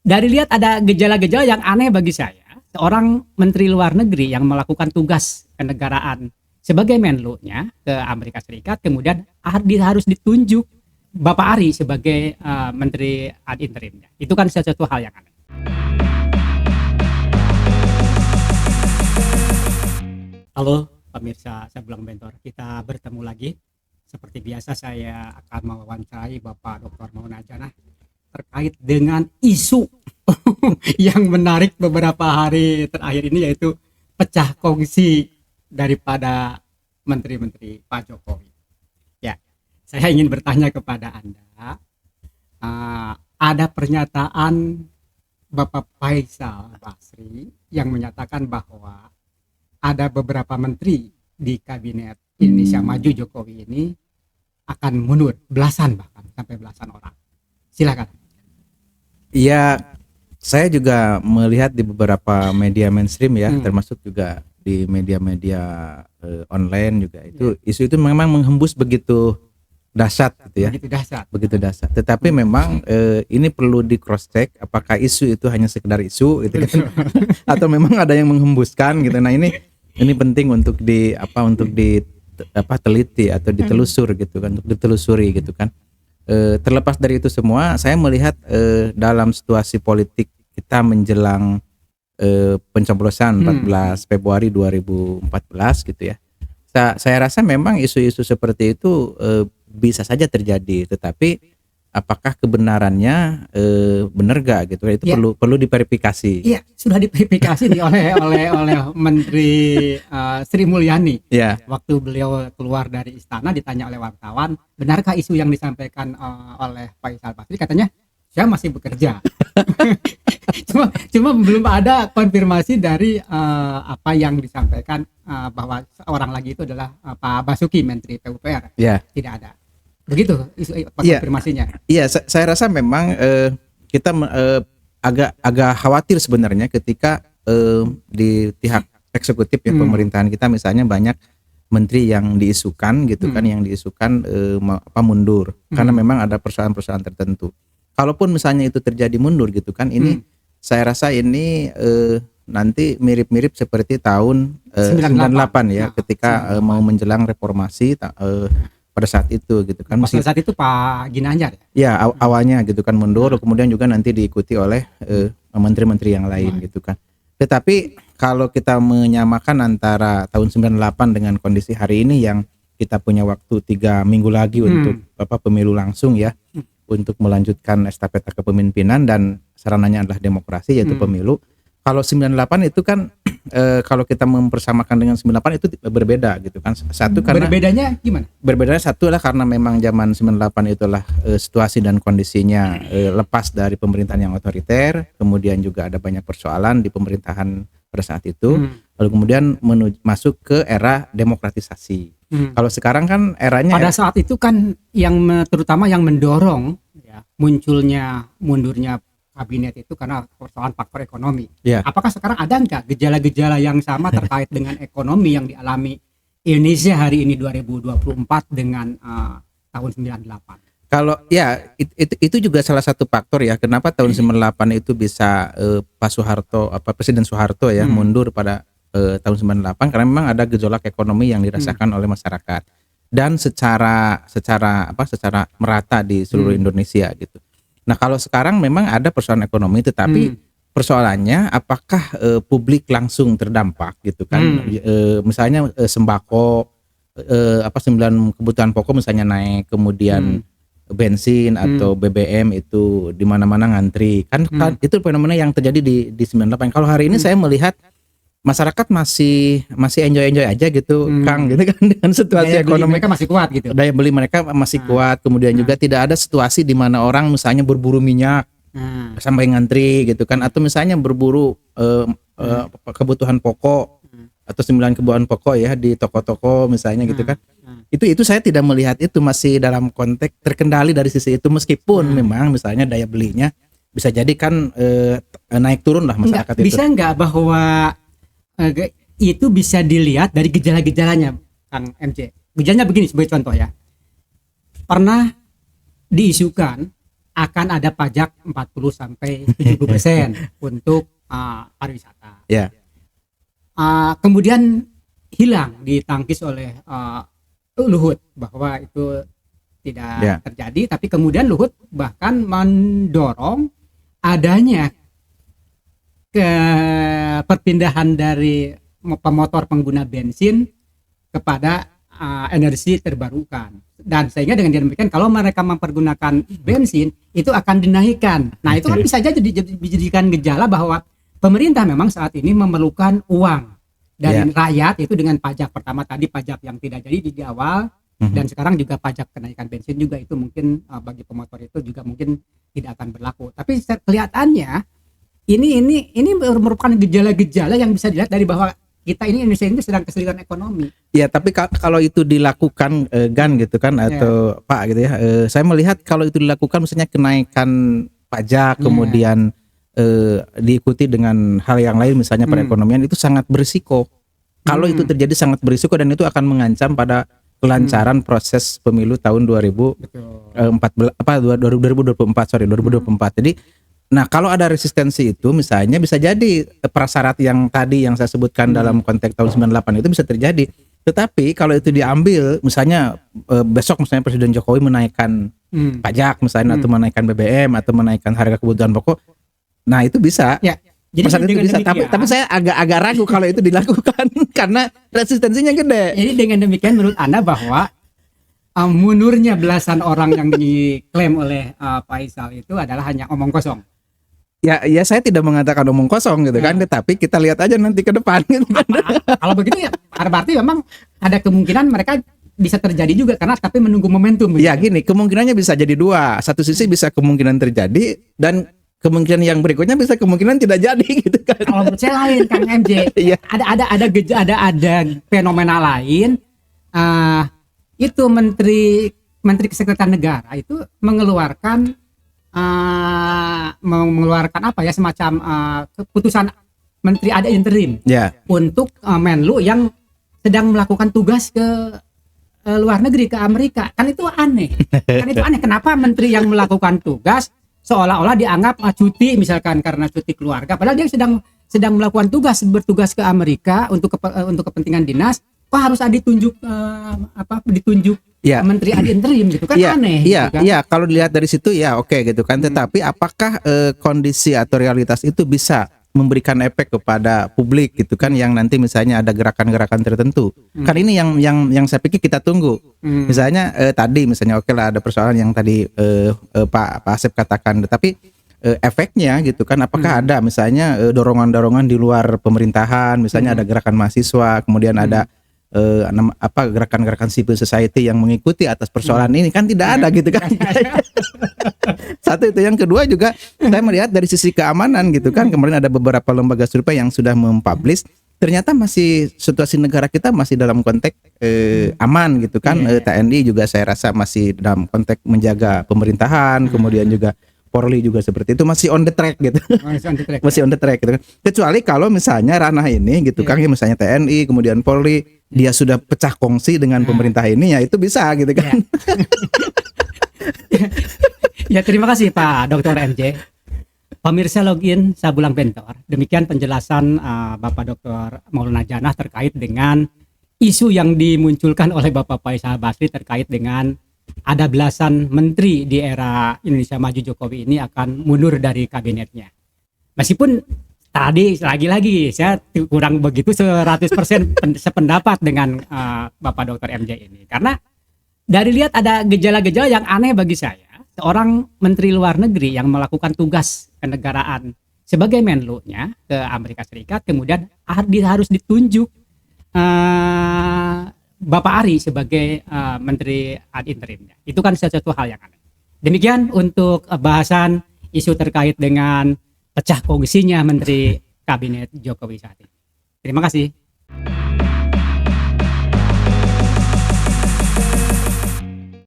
dari lihat ada gejala-gejala yang aneh bagi saya. Seorang menteri luar negeri yang melakukan tugas kenegaraan sebagai menlu-nya ke Amerika Serikat, kemudian harus ditunjuk Bapak Ari sebagai menteri ad interimnya. Itu kan sesuatu hal yang aneh. Halo pemirsa Sebelang Bentor, kita bertemu lagi. Seperti biasa saya akan mewawancarai Bapak Dr. Mauna Janah terkait dengan isu yang menarik beberapa hari terakhir ini, yaitu pecah kongsi daripada menteri-menteri Pak Jokowi. Ya, saya ingin bertanya kepada Anda, ada pernyataan Bapak Faisal Basri yang menyatakan bahwa ada beberapa menteri di kabinet Indonesia Maju Jokowi ini akan mundur, belasan bahkan sampai belasan orang. Silakan. Iya, saya juga melihat di beberapa media mainstream ya, termasuk juga di media-media online juga itu isu itu memang menghembus begitu dahsyat gitu ya. Begitu dahsyat. Tetapi memang ini perlu di cross check apakah isu itu hanya sekedar isu gitu kan atau memang ada yang menghembuskan gitu. Nah, ini penting untuk teliti atau ditelusur gitu kan, untuk ditelusuri gitu kan. Terlepas dari itu semua, saya melihat dalam situasi politik kita menjelang pencoblosan 14 Februari 2014 gitu ya. Saya rasa memang isu-isu seperti itu bisa saja terjadi, tetapi apakah kebenarannya benar gak gitu? Itu ya, perlu diverifikasi. Iya, sudah diverifikasi nih oleh Menteri Sri Mulyani. Ya. Waktu beliau keluar dari istana ditanya oleh wartawan, benarkah isu yang disampaikan oleh Faisal Basri? Katanya saya masih bekerja. cuma belum ada konfirmasi dari apa yang disampaikan bahwa seorang lagi itu adalah Pak Basuki, Menteri PUPR. Ya. Tidak ada. Begitu isu konfirmasinya. Iya, saya rasa memang kita agak khawatir sebenarnya ketika di pihak eksekutif ya pemerintahan kita misalnya banyak menteri yang diisukan gitu kan, yang diisukan mundur karena memang ada persoalan-persoalan tertentu. Kalaupun misalnya itu terjadi mundur gitu kan, ini saya rasa ini nanti mirip-mirip seperti tahun 98 ya, ketika mau menjelang reformasi pada saat itu gitu kan. Pada saat itu Pak Ginanjar ya awalnya gitu kan mundur, kemudian juga nanti diikuti oleh menteri-menteri yang lain gitu kan. Tetapi kalau kita menyamakan antara tahun 98 dengan kondisi hari ini yang kita punya waktu 3 minggu lagi untuk pemilu langsung ya, untuk melanjutkan estafeta kepemimpinan dan sarananya adalah demokrasi yaitu pemilu. Kalau 98 itu kan kalau kita mempersamakan dengan 98 itu berbeda gitu kan. Satu karena berbedanya gimana? Berbedanya satu adalah karena memang zaman 98 itulah situasi dan kondisinya lepas dari pemerintahan yang otoriter, kemudian juga ada banyak persoalan di pemerintahan pada saat itu. Lalu kemudian masuk ke era demokratisasi. Kalau sekarang kan eranya pada saat itu kan yang terutama yang mendorong ya, mundurnya kabinet itu karena persoalan faktor ekonomi. Yeah. Apakah sekarang ada nggak gejala-gejala yang sama terkait dengan ekonomi yang dialami Indonesia hari ini 2024 dengan tahun 98? Kalau ya itu juga salah satu faktor ya kenapa tahun 98 itu bisa Pak Soeharto Presiden Soeharto ya mundur pada tahun 98 karena memang ada gejolak ekonomi yang dirasakan oleh masyarakat dan secara merata di seluruh Indonesia gitu. Nah, kalau sekarang memang ada persoalan ekonomi, tetapi persoalannya apakah publik langsung terdampak gitu kan? Misalnya sembako, 9 kebutuhan pokok misalnya naik, kemudian bensin atau BBM itu di mana-mana ngantri, kan itu fenomena yang terjadi di 98. Kalau hari ini saya melihat masyarakat masih enjoy aja gitu, Kang, gitu kan, dengan situasi daya ekonomi mereka masih kuat gitu. Daya beli mereka masih kuat, kemudian juga tidak ada situasi di mana orang misalnya berburu minyak sampai ngantri gitu kan, atau misalnya berburu kebutuhan pokok atau 9 kebutuhan pokok ya di toko-toko misalnya gitu kan. Itu saya tidak melihat itu masih dalam konteks terkendali dari sisi itu, meskipun memang misalnya daya belinya bisa jadi kan naik turun lah masyarakat itu. Bisa nggak bahwa itu bisa dilihat dari gejala-gejalanya, Kang MC. Gejalanya begini sebagai contoh ya. Pernah diisukan akan ada pajak 40 sampai 70% untuk pariwisata. Ya. Kemudian hilang ditangkis oleh Luhut bahwa itu tidak terjadi, tapi kemudian Luhut bahkan mendorong adanya perpindahan dari pemotor pengguna bensin kepada energi terbarukan, dan sehingga dengan demikian kalau mereka mempergunakan bensin itu akan dinaikkan. Nah itu kan bisa jadi dijadikan gejala bahwa pemerintah memang saat ini memerlukan uang dari rakyat, itu dengan pajak pertama tadi, pajak yang tidak jadi di awal, dan sekarang juga pajak kenaikan bensin juga itu mungkin bagi pemotor itu juga mungkin tidak akan berlaku. Tapi kelihatannya ini merupakan gejala-gejala yang bisa dilihat dari bahwa kita ini Indonesia ini sedang kesulitan ekonomi. Ya, tapi kalau itu dilakukan Gan gitu kan atau Pak gitu ya, saya melihat kalau itu dilakukan misalnya kenaikan pajak kemudian diikuti dengan hal yang lain misalnya perekonomian, itu sangat berisiko. Kalau itu terjadi sangat berisiko dan itu akan mengancam pada kelancaran proses pemilu tahun 2024. Jadi nah, kalau ada resistensi itu misalnya bisa jadi prasyarat yang tadi yang saya sebutkan dalam konteks tahun 98 itu bisa terjadi. Tetapi kalau itu diambil misalnya besok misalnya Presiden Jokowi menaikkan pajak misalnya atau menaikkan BBM atau menaikkan harga kebutuhan pokok. Nah, itu bisa. Ya. Jadi itu bisa, tapi saya agak ragu kalau itu dilakukan karena resistensinya gede. Jadi dengan demikian menurut Anda bahwa mundurnya belasan orang yang diklaim oleh Faisal itu adalah hanya omong kosong. Ya saya tidak mengatakan omong kosong gitu kan, tetapi kita lihat aja nanti ke depan gitu kan. Kalau begitu ya berarti memang ada kemungkinan mereka bisa terjadi juga karena tapi menunggu momentum. Ya gini, kemungkinannya bisa jadi dua. Satu sisi bisa kemungkinan terjadi dan kemungkinan yang berikutnya bisa kemungkinan tidak jadi gitu kan. Kalau menurut saya lain Kang MJ. Ada fenomena lain. Itu Menteri Kesekretariatan Negara itu mengeluarkan apa ya, semacam keputusan Menteri ad interim untuk Menlu yang sedang melakukan tugas ke luar negeri, ke Amerika. Kan itu aneh. Kenapa menteri yang melakukan tugas seolah-olah dianggap cuti misalkan karena cuti keluarga, padahal dia sedang melakukan bertugas ke Amerika untuk kepentingan dinas, kok harus ditunjuk menteri ad interim gitu kan, aneh. Gitu kan? Kalau dilihat dari situ ya oke gitu kan. Tetapi apakah kondisi atau realitas itu bisa memberikan efek kepada publik gitu kan, yang nanti misalnya ada gerakan-gerakan tertentu. Kan ini yang saya pikir kita tunggu. Misalnya tadi misalnya oke lah ada persoalan yang tadi Pak Asep katakan, tetapi efeknya gitu kan, apakah ada misalnya dorongan-dorongan di luar pemerintahan, misalnya ada gerakan mahasiswa, kemudian ada gerakan-gerakan civil society yang mengikuti atas persoalan ini, kan tidak ada gitu kan. Satu itu, yang kedua juga saya melihat dari sisi keamanan gitu kan, kemarin ada beberapa lembaga survei yang sudah mempublish, ternyata masih situasi negara kita masih dalam konteks aman gitu kan. TNI juga saya rasa masih dalam konteks menjaga pemerintahan, kemudian juga Polri juga seperti itu, masih on the track gitu. Masih on the track gitu kan. Kecuali kalau misalnya ranah ini gitu kan, misalnya TNI kemudian Polri dia sudah pecah kongsi dengan pemerintah ini, ya itu bisa gitu kan. Ya, terima kasih Pak Dr. MJ. Pemirsa Login Sabulang Bentor, demikian penjelasan Bapak Dr. Maulana Janah terkait dengan isu yang dimunculkan oleh Bapak Faisal Basri terkait dengan ada belasan menteri di era Indonesia Maju Jokowi ini akan mundur dari kabinetnya. Meskipun tadi lagi-lagi saya kurang begitu 100% sependapat dengan Bapak Dr. MJ ini, karena dari lihat ada gejala-gejala yang aneh bagi saya. Seorang menteri luar negeri yang melakukan tugas kenegaraan sebagai Menlu-nya ke Amerika Serikat, kemudian harus ditunjuk Bapak Ari sebagai menteri ad interimnya. Itu kan sesuatu hal yang aneh. Demikian untuk bahasan isu terkait dengan pecah kongsinya menteri kabinet Jokowi saat ini. Terima kasih.